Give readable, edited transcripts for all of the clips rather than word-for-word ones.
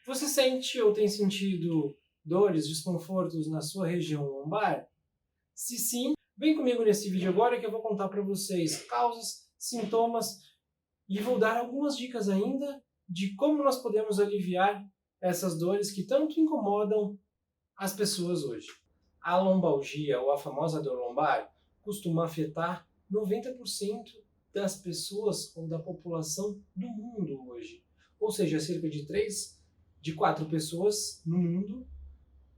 Você sente ou tem sentido dores, desconfortos na sua região lombar? Se sim, vem comigo nesse vídeo agora que eu vou contar para vocês causas, sintomas e vou dar algumas dicas ainda de como nós podemos aliviar essas dores que tanto incomodam as pessoas hoje. A lombalgia, ou a famosa dor lombar, costuma afetar 90% das pessoas ou da população do mundo hoje. Ou seja, cerca de 3 de 4 pessoas no mundo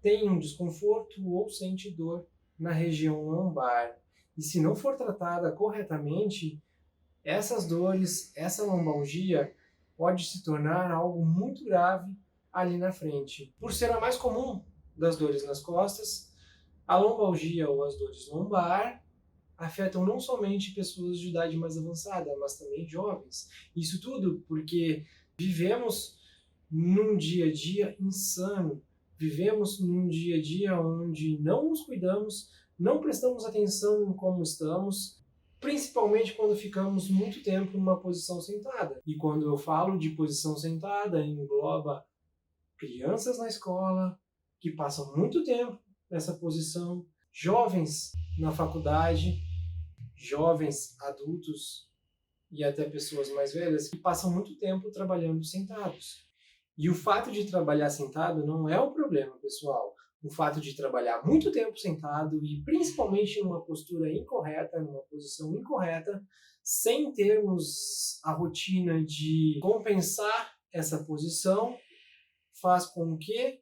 têm um desconforto ou sente dor na região lombar. E se não for tratada corretamente, essas dores, essa lombalgia pode se tornar algo muito grave ali na frente. Por ser a mais comum das dores nas costas, a lombalgia ou as dores lombar afetam não somente pessoas de idade mais avançada, mas também jovens. Isso tudo porque vivemos num dia a dia insano, vivemos num dia a dia onde não nos cuidamos, não prestamos atenção em como estamos, principalmente quando ficamos muito tempo numa posição sentada. E quando eu falo de posição sentada, engloba crianças na escola que passam muito tempo nessa posição, jovens na faculdade, jovens adultos e até pessoas mais velhas que passam muito tempo trabalhando sentados. E o fato de trabalhar sentado não é o problema, pessoal. O fato de trabalhar muito tempo sentado e principalmente numa postura incorreta, numa posição incorreta, sem termos a rotina de compensar essa posição, faz com que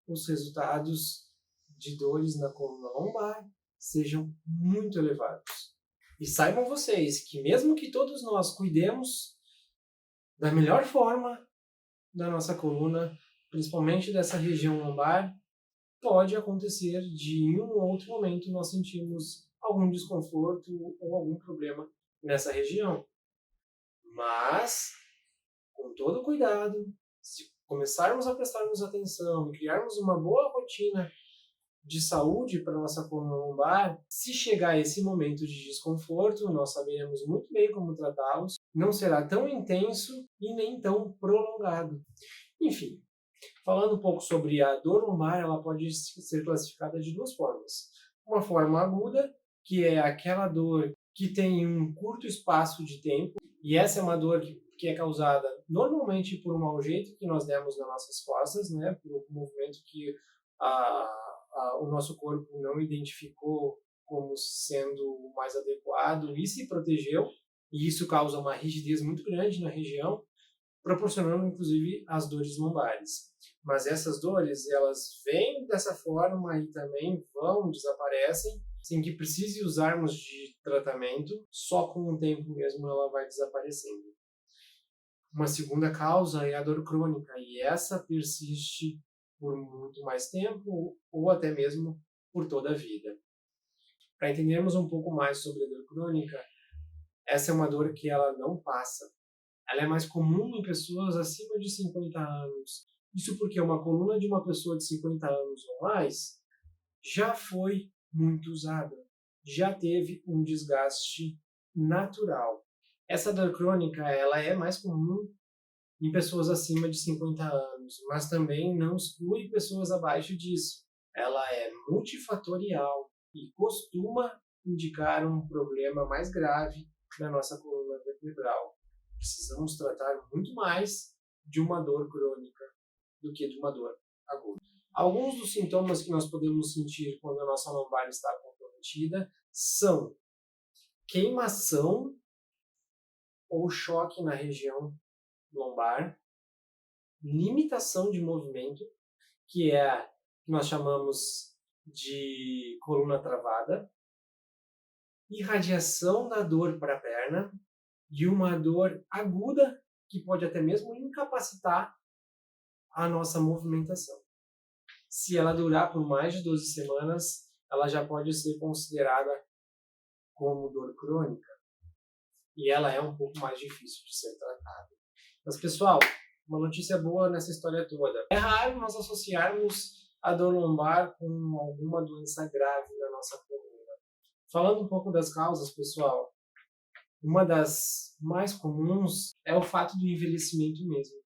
os resultados de dores na coluna lombar sejam muito elevados. E saibam vocês que mesmo que todos nós cuidemos da melhor forma da nossa coluna, principalmente dessa região lombar, pode acontecer de em um ou outro momento nós sentirmos algum desconforto ou algum problema nessa região. Mas, com todo cuidado, se começarmos a prestarmos atenção e criarmos uma boa rotina de saúde para a nossa coluna lombar, se chegar esse momento de desconforto, nós saberemos muito bem como tratá-los, não será tão intenso e nem tão prolongado. Enfim, falando um pouco sobre a dor lombar, ela pode ser classificada de duas formas. Uma forma aguda, que é aquela dor que tem um curto espaço de tempo, e essa é uma dor que é causada normalmente por um mau jeito que nós demos nas nossas costas, né, por um movimento que o nosso corpo não identificou como sendo o mais adequado e se protegeu, e isso causa uma rigidez muito grande na região, proporcionando inclusive as dores lombares. Mas essas dores, elas vêm dessa forma e também vão, desaparecem, sem que precise usarmos de tratamento, só com o tempo mesmo ela vai desaparecendo. Uma segunda causa é a dor crônica, e essa persiste por muito mais tempo ou até mesmo por toda a vida. Para entendermos um pouco mais sobre a dor crônica, essa é uma dor que ela não passa. Ela é mais comum em pessoas acima de 50 anos. Isso porque uma coluna de uma pessoa de 50 anos ou mais já foi muito usada, já teve um desgaste natural. Essa dor crônica, ela é mais comum em pessoas acima de 50 anos, mas também não exclui pessoas abaixo disso. Ela é multifatorial e costuma indicar um problema mais grave na nossa coluna vertebral. Precisamos tratar muito mais de uma dor crônica do que de uma dor aguda. Alguns dos sintomas que nós podemos sentir quando a nossa lombar está comprometida são queimação ou choque na região lombar, limitação de movimento, que é a que nós chamamos de coluna travada, irradiação da dor para a perna e uma dor aguda que pode até mesmo incapacitar a nossa movimentação. Se ela durar por mais de 12 semanas, ela já pode ser considerada como dor crônica. E ela é um pouco mais difícil de ser tratada. Mas, pessoal, uma notícia boa nessa história toda. É raro nós associarmos a dor lombar com alguma doença grave na nossa coluna. Falando um pouco das causas, pessoal, uma das mais comuns é o fato do envelhecimento mesmo.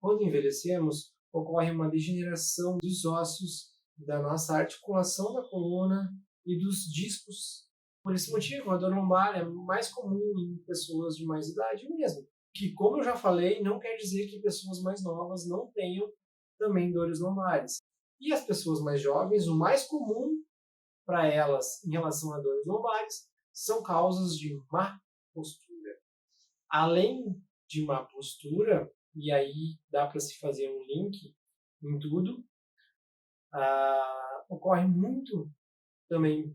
Quando envelhecemos, ocorre uma degeneração dos ossos, da nossa articulação da coluna e dos discos. Por esse motivo, a dor lombar é mais comum em pessoas de mais idade mesmo. Que, como eu já falei, não quer dizer que pessoas mais novas não tenham também dores lombares. E as pessoas mais jovens, o mais comum para elas em relação a dores lombares são causas de má postura. Além de má postura, e aí dá para se fazer um link em tudo, ocorre muito também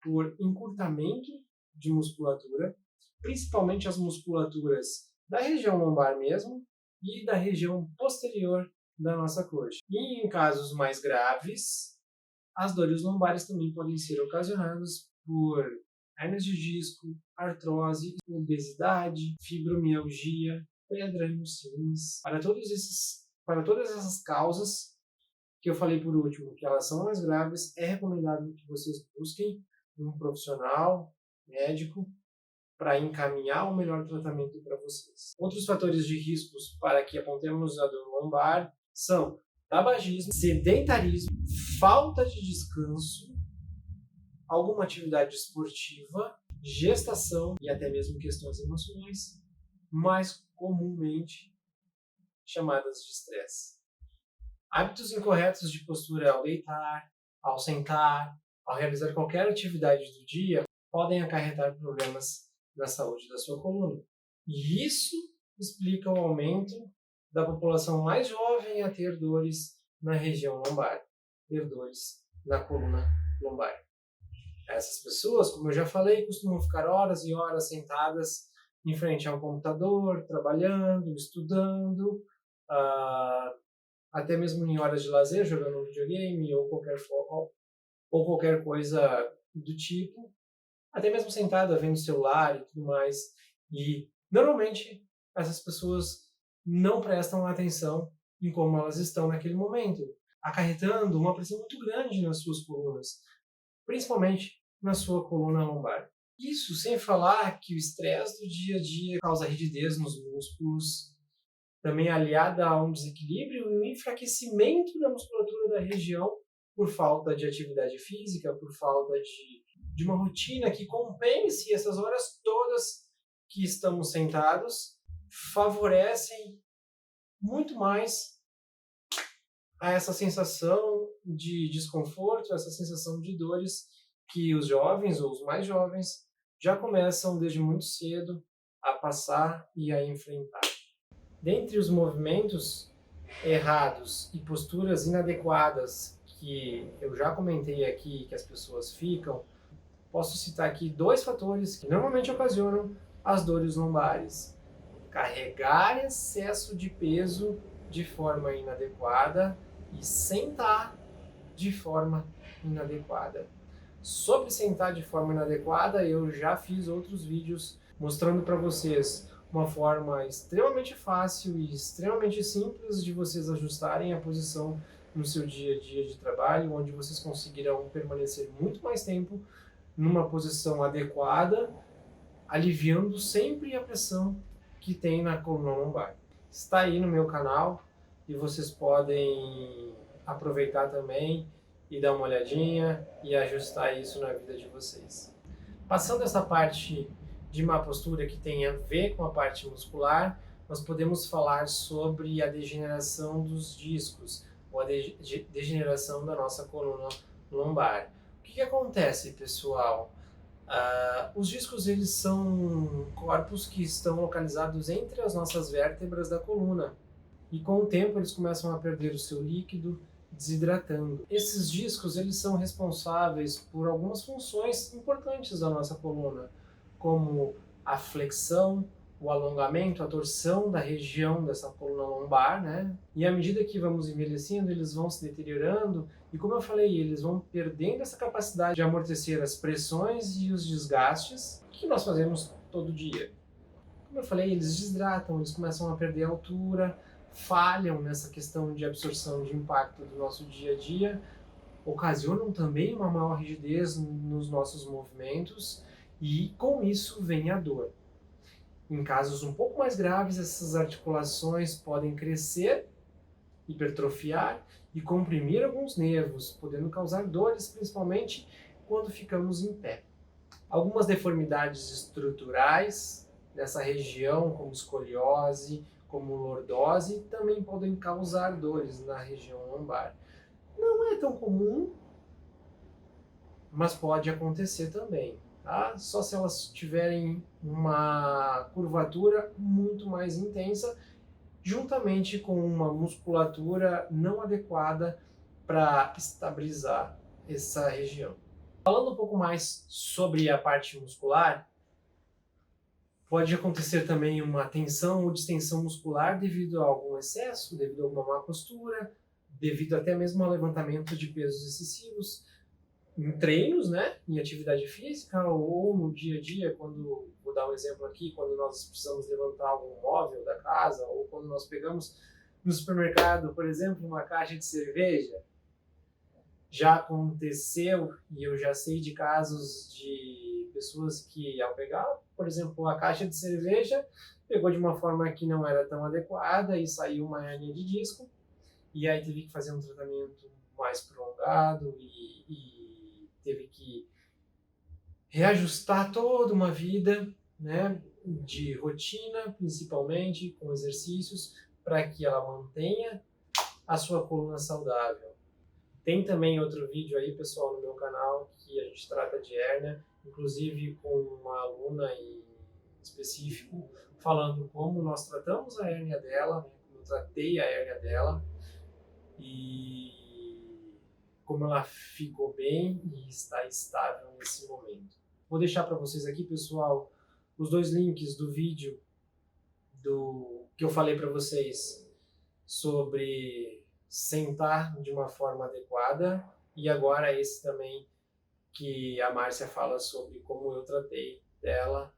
por encurtamento de musculatura, principalmente as musculaturas da região lombar mesmo e da região posterior da nossa coxa. E em casos mais graves, as dores lombares também podem ser ocasionadas por hérnias de disco, artrose, obesidade, fibromialgia, pedra nos rins. Para todas essas causas que eu falei por último, que elas são mais graves, é recomendável que vocês busquem um profissional médico para encaminhar o melhor tratamento para vocês. Outros fatores de riscos para que apontemos a dor lombar são tabagismo, sedentarismo, falta de descanso, alguma atividade esportiva, gestação e até mesmo questões emocionais, mais comumente chamadas de estresse. Hábitos incorretos de postura ao deitar, ao sentar, ao realizar qualquer atividade do dia podem acarretar problemas na saúde da sua coluna. E isso explica o aumento da população mais jovem a ter dores na região lombar, ter dores na coluna lombar. Essas pessoas, como eu já falei, costumam ficar horas e horas sentadas em frente ao computador, trabalhando, estudando, até mesmo em horas de lazer, jogando um videogame ou qualquer coisa do tipo, até mesmo sentada vendo o celular e tudo mais. E normalmente essas pessoas não prestam atenção em como elas estão naquele momento, acarretando uma pressão muito grande nas suas colunas, principalmente na sua coluna lombar. Isso sem falar que o estresse do dia a dia causa rigidez nos músculos, também aliada a um desequilíbrio e um enfraquecimento da musculatura da região por falta de atividade física, por falta de uma rotina que compense essas horas todas que estamos sentados, favorecem muito mais a essa sensação de desconforto, essa sensação de dores que os jovens ou os mais jovens já começam desde muito cedo a passar e a enfrentar. Dentre os movimentos errados e posturas inadequadas que eu já comentei aqui, que as pessoas ficam, posso citar aqui 2 fatores que normalmente ocasionam as dores lombares. Carregar excesso de peso de forma inadequada e sentar de forma inadequada. Sobre sentar de forma inadequada, eu já fiz outros vídeos mostrando para vocês uma forma extremamente fácil e extremamente simples de vocês ajustarem a posição no seu dia a dia de trabalho, onde vocês conseguirão permanecer muito mais tempo numa posição adequada, aliviando sempre a pressão que tem na coluna lombar. Está aí no meu canal e vocês podem aproveitar também e dar uma olhadinha e ajustar isso na vida de vocês. Passando essa parte de má postura que tem a ver com a parte muscular, nós podemos falar sobre a degeneração dos discos, ou a degeneração da nossa coluna lombar. O que acontece, pessoal? Os discos eles são corpos que estão localizados entre as nossas vértebras da coluna, e com o tempo eles começam a perder o seu líquido, desidratando. Esses discos eles são responsáveis por algumas funções importantes da nossa coluna, como a flexão, o alongamento, a torção da região dessa coluna lombar, né? E à medida que vamos envelhecendo, eles vão se deteriorando e, como eu falei, eles vão perdendo essa capacidade de amortecer as pressões e os desgastes que nós fazemos todo dia. Como eu falei, eles desidratam, eles começam a perder altura, falham nessa questão de absorção de impacto do nosso dia a dia, ocasionam também uma maior rigidez nos nossos movimentos, e com isso vem a dor. Em casos um pouco mais graves, essas articulações podem crescer, hipertrofiar e comprimir alguns nervos, podendo causar dores, principalmente quando ficamos em pé. Algumas deformidades estruturais nessa região, como escoliose, como lordose, também podem causar dores na região lombar. Não é tão comum, mas pode acontecer também, tá? Só se elas tiverem uma curvatura muito mais intensa, juntamente com uma musculatura não adequada para estabilizar essa região. Falando um pouco mais sobre a parte muscular, pode acontecer também uma tensão ou distensão muscular devido a algum excesso, devido a alguma má postura, devido até mesmo ao levantamento de pesos excessivos, em treinos, né, em atividade física ou no dia a dia, quando, vou dar um exemplo aqui, quando nós precisamos levantar algum móvel da casa ou quando nós pegamos no supermercado, por exemplo, uma caixa de cerveja. Já aconteceu e eu já sei de casos de pessoas que, ao pegar, por exemplo, a caixa de cerveja, pegou de uma forma que não era tão adequada e saiu uma hernia de disco, e aí teve que fazer um tratamento mais prolongado e teve que reajustar toda uma vida, né, de rotina, principalmente com exercícios, para que ela mantenha a sua coluna saudável. Tem também outro vídeo aí, pessoal, no meu canal, que a gente trata de hérnia, inclusive com uma aluna em específico, falando como nós tratamos a hérnia dela, né, como eu tratei a hérnia dela, e como ela ficou bem e está estável nesse momento. Vou deixar para vocês aqui, pessoal, os dois links do vídeo que eu falei para vocês sobre sentar de uma forma adequada, e agora esse também que a Márcia fala sobre como eu tratei dela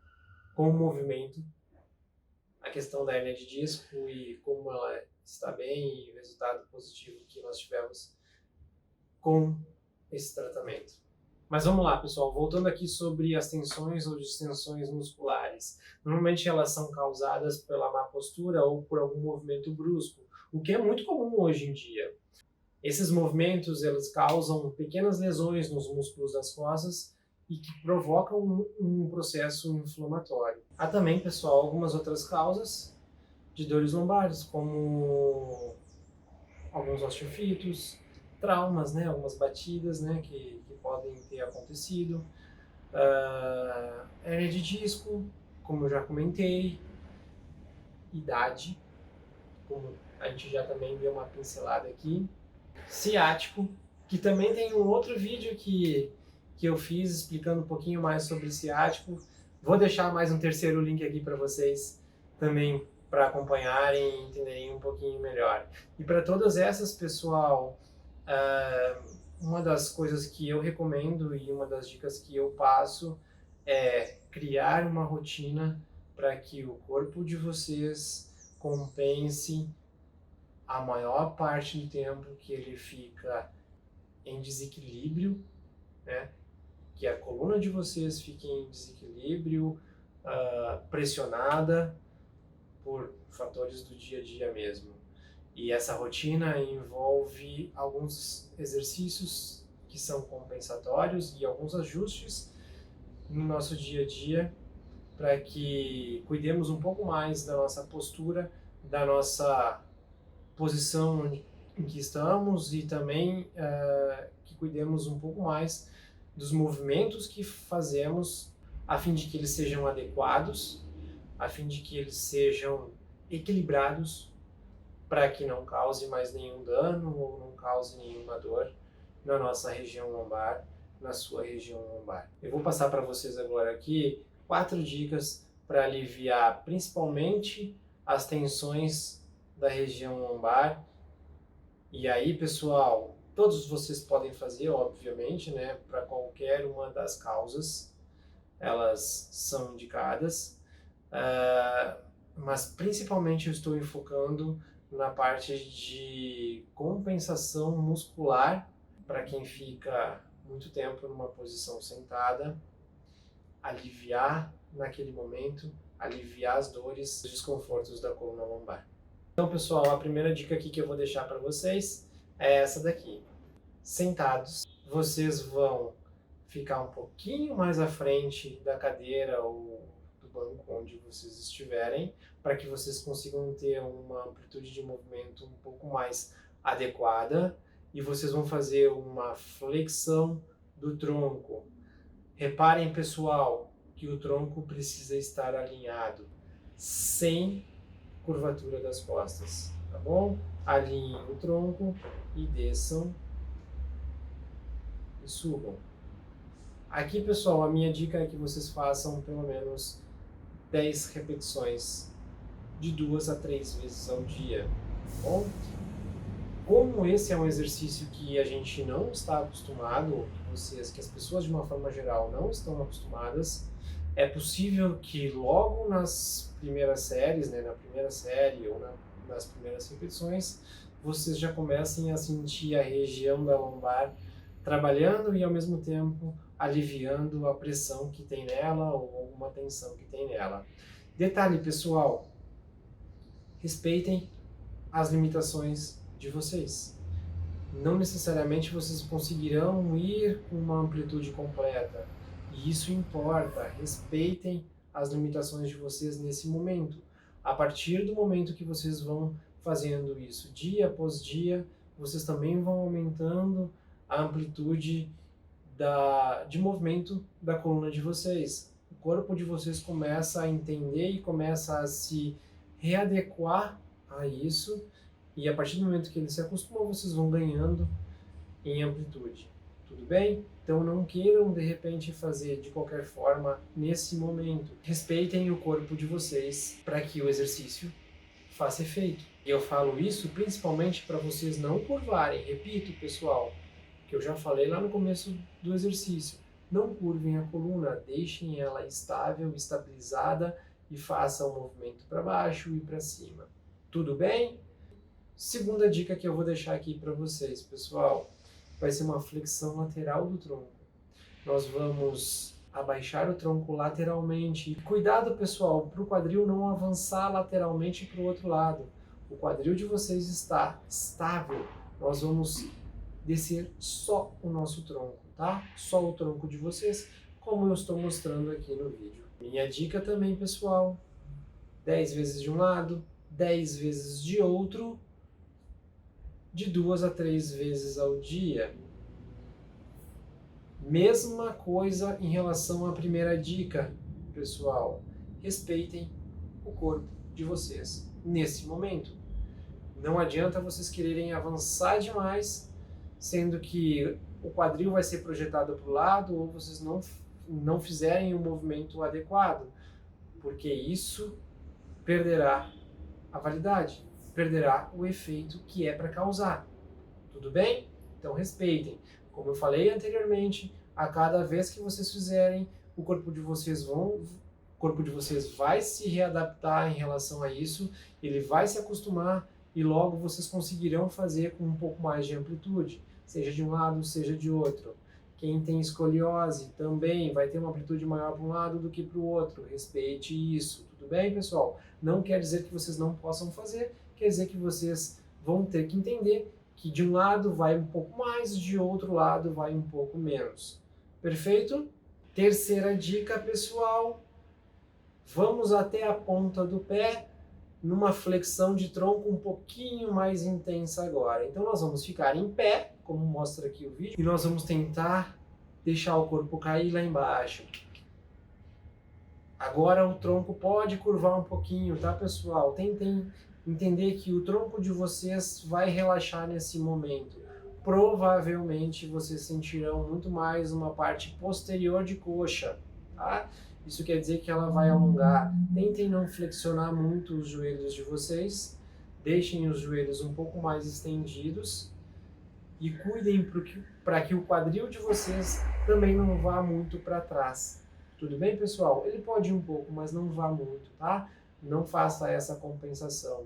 com o movimento, a questão da hérnia de disco e como ela está bem e o resultado positivo que nós tivemos com esse tratamento. Mas vamos lá, pessoal, voltando aqui sobre as tensões ou distensões musculares. Normalmente elas são causadas pela má postura ou por algum movimento brusco, o que é muito comum hoje em dia. Esses movimentos eles causam pequenas lesões nos músculos das costas e que provocam um processo inflamatório. Há também, pessoal, algumas outras causas de dores lombares, como alguns osteofitos, traumas, né, algumas batidas, né, que podem ter acontecido, hérnia de disco, como eu já comentei, idade, como a gente já também deu uma pincelada aqui, ciático, que também tem um outro vídeo que eu fiz explicando um pouquinho mais sobre ciático. Vou deixar mais um terceiro link aqui para vocês também para acompanharem e entenderem um pouquinho melhor. E para todas essas, pessoal, uma das coisas que eu recomendo e uma das dicas que eu passo é criar uma rotina para que o corpo de vocês compense a maior parte do tempo que ele fica em desequilíbrio, né? Que a coluna de vocês fique em desequilíbrio, pressionada por fatores do dia a dia mesmo. E essa rotina envolve alguns exercícios que são compensatórios e alguns ajustes no nosso dia a dia para que cuidemos um pouco mais da nossa postura, da nossa posição em que estamos e também que cuidemos um pouco mais dos movimentos que fazemos a fim de que eles sejam adequados, a fim de que eles sejam equilibrados para que não cause mais nenhum dano ou não cause nenhuma dor na nossa região lombar, na sua região lombar. Eu vou passar para vocês agora aqui 4 dicas para aliviar principalmente as tensões da região lombar. E aí, pessoal, todos vocês podem fazer, obviamente, né, para qualquer uma das causas, elas são indicadas, mas principalmente eu estou enfocando na parte de compensação muscular para quem fica muito tempo numa posição sentada, aliviar naquele momento aliviar as dores, os desconfortos da coluna lombar. Então, pessoal, a primeira dica aqui que eu vou deixar para vocês é essa daqui. Sentados, vocês vão ficar um pouquinho mais à frente da cadeira ou do banco onde vocês estiverem, para que vocês consigam ter uma amplitude de movimento um pouco mais adequada, e vocês vão fazer uma flexão do tronco. Reparem, pessoal, que o tronco precisa estar alinhado, sem curvatura das costas, tá bom? Alinhem o tronco e desçam e subam. Aqui, pessoal, a minha dica é que vocês façam pelo menos 10 repetições de 2 a 3 vezes ao dia, tá bom? Como esse é um exercício que a gente não está acostumado, que as pessoas de uma forma geral não estão acostumadas, é possível que logo nas primeiras séries, né, na primeira série ou nas primeiras repetições, vocês já comecem a sentir a região da lombar trabalhando e ao mesmo tempo aliviando a pressão que tem nela ou alguma tensão que tem nela. Detalhe, pessoal, respeitem as limitações de vocês. Não necessariamente vocês conseguirão ir com uma amplitude completa. E isso importa. Respeitem as limitações de vocês nesse momento. A partir do momento que vocês vão fazendo isso dia após dia, vocês também vão aumentando a amplitude de movimento da coluna de vocês. O corpo de vocês começa a entender e começa a se readequar a isso, e a partir do momento que ele se acostuma, vocês vão ganhando em amplitude. Tudo bem? Então não queiram de repente fazer de qualquer forma nesse momento. Respeitem o corpo de vocês para que o exercício faça efeito. E eu falo isso principalmente para vocês não curvarem. Repito, pessoal, que eu já falei lá no começo do exercício. Não curvem a coluna, deixem ela estável, estabilizada e façam o movimento para baixo e para cima. Tudo bem? Segunda dica que eu vou deixar aqui para vocês, pessoal, vai ser uma flexão lateral do tronco. Nós vamos abaixar o tronco lateralmente. E cuidado, pessoal, para o quadril não avançar lateralmente para o outro lado. O quadril de vocês está estável. Nós vamos descer só o nosso tronco, tá? Só o tronco de vocês, como eu estou mostrando aqui no vídeo. Minha dica também, pessoal, 10 vezes de um lado, 10 vezes de outro, de 2 a 3 vezes ao dia. Mesma coisa em relação à primeira dica, pessoal. Respeitem o corpo de vocês nesse momento. Não adianta vocês quererem avançar demais, sendo que o quadril vai ser projetado para o lado ou vocês não fizerem o movimento adequado, porque isso perderá a validade, perderá o efeito que é para causar. Tudo bem? Então respeitem. Como eu falei anteriormente, a cada vez que vocês fizerem, o corpo de vocês vai se readaptar em relação a isso, ele vai se acostumar e logo vocês conseguirão fazer com um pouco mais de amplitude, seja de um lado, seja de outro. Quem tem escoliose também vai ter uma amplitude maior para um lado do que para o outro. Respeite isso. Tudo bem, pessoal? Não quer dizer que vocês não possam fazer, quer dizer que vocês vão ter que entender que de um lado vai um pouco mais, de outro lado vai um pouco menos. Perfeito? Terceira dica, pessoal. Vamos até a ponta do pé, numa flexão de tronco um pouquinho mais intensa agora. Então nós vamos ficar em pé, como mostra aqui o vídeo, e nós vamos tentar deixar o corpo cair lá embaixo. Agora o tronco pode curvar um pouquinho, tá, pessoal? Tentem entender que o tronco de vocês vai relaxar nesse momento. Provavelmente vocês sentirão muito mais uma parte posterior de coxa, tá? Isso quer dizer que ela vai alongar. Tentem não flexionar muito os joelhos de vocês. Deixem os joelhos um pouco mais estendidos. E cuidem para que o quadril de vocês também não vá muito para trás. Tudo bem, pessoal? Ele pode ir um pouco, mas não vá muito, tá? Não faça essa compensação.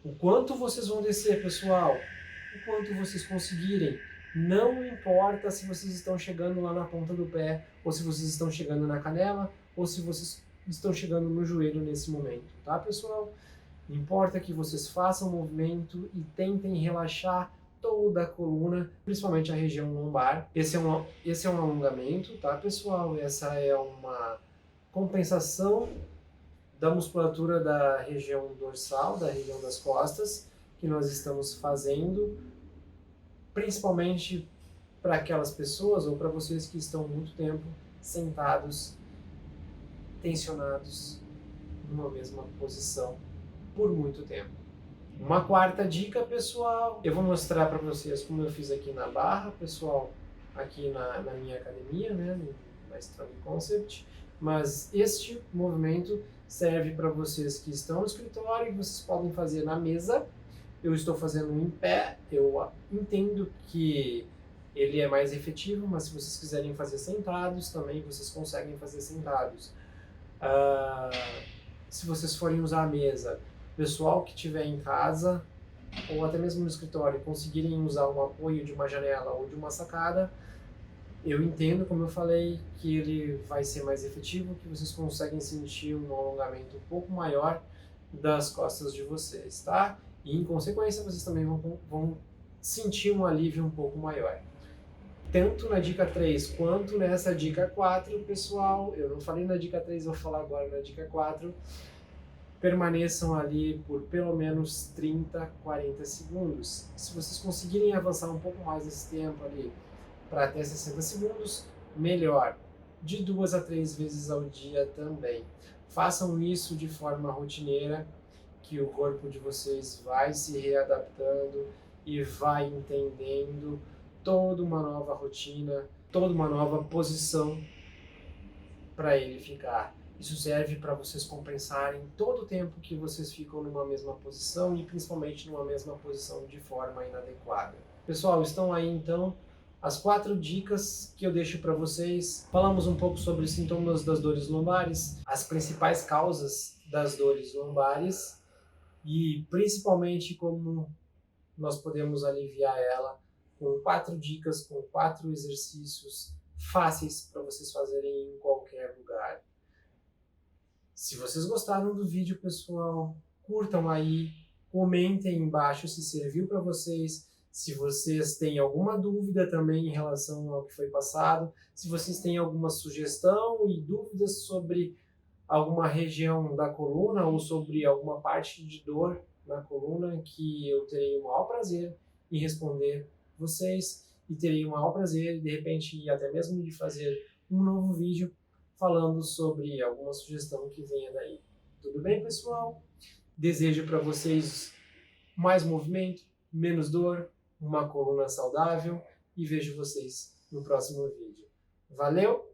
O quanto vocês vão descer, pessoal? O quanto vocês conseguirem. Não importa se vocês estão chegando lá na ponta do pé, ou se vocês estão chegando na canela, ou se vocês estão chegando no joelho nesse momento, tá, pessoal? Importa que vocês façam o movimento e tentem relaxar toda a coluna, principalmente a região lombar. Esse é um alongamento, tá, pessoal? Essa é uma compensação da musculatura da região dorsal, da região das costas, que nós estamos fazendo, principalmente para aquelas pessoas ou para vocês que estão muito tempo sentados, tensionados, numa mesma posição por muito tempo. Uma quarta dica, pessoal, eu vou mostrar para vocês como eu fiz aqui na barra, pessoal, aqui na minha academia, né, na Strong Concept, mas este movimento serve para vocês que estão no escritório e vocês podem fazer na mesa. Eu estou fazendo em pé, eu entendo que ele é mais efetivo, mas se vocês quiserem fazer sentados, também vocês conseguem fazer sentados. Se vocês forem usar a mesa, pessoal que estiver em casa ou até mesmo no escritório conseguirem usar um apoio de uma janela ou de uma sacada, eu entendo, como eu falei, que ele vai ser mais efetivo, que vocês conseguem sentir um alongamento um pouco maior das costas de vocês, tá? E em consequência vocês também vão sentir um alívio um pouco maior. Tanto na dica 3 quanto nessa dica 4, pessoal, eu não falei na dica 3, vou falar agora na dica 4, permaneçam ali por pelo menos 30, 40 segundos. Se vocês conseguirem avançar um pouco mais esse tempo ali, para até 60 segundos, melhor. De 2 a 3 vezes ao dia também. Façam isso de forma rotineira, que o corpo de vocês vai se readaptando e vai entendendo toda uma nova rotina, toda uma nova posição para ele ficar. Isso serve para vocês compensarem todo o tempo que vocês ficam numa mesma posição e principalmente numa mesma posição de forma inadequada. Pessoal, estão aí então as 4 dicas que eu deixo para vocês. Falamos um pouco sobre os sintomas das dores lombares, as principais causas das dores lombares e principalmente como nós podemos aliviar ela com 4 dicas, com 4 exercícios fáceis para vocês fazerem em qualquer lugar. Se vocês gostaram do vídeo, pessoal, curtam aí, comentem embaixo se serviu para vocês. Se vocês têm alguma dúvida também em relação ao que foi passado, se vocês têm alguma sugestão e dúvidas sobre alguma região da coluna ou sobre alguma parte de dor na coluna, que eu terei o maior prazer em responder vocês e terei o maior prazer, de repente, até mesmo de fazer um novo vídeo falando sobre alguma sugestão que venha daí. Tudo bem, pessoal? Desejo para vocês mais movimento, menos dor, uma coluna saudável e vejo vocês no próximo vídeo. Valeu!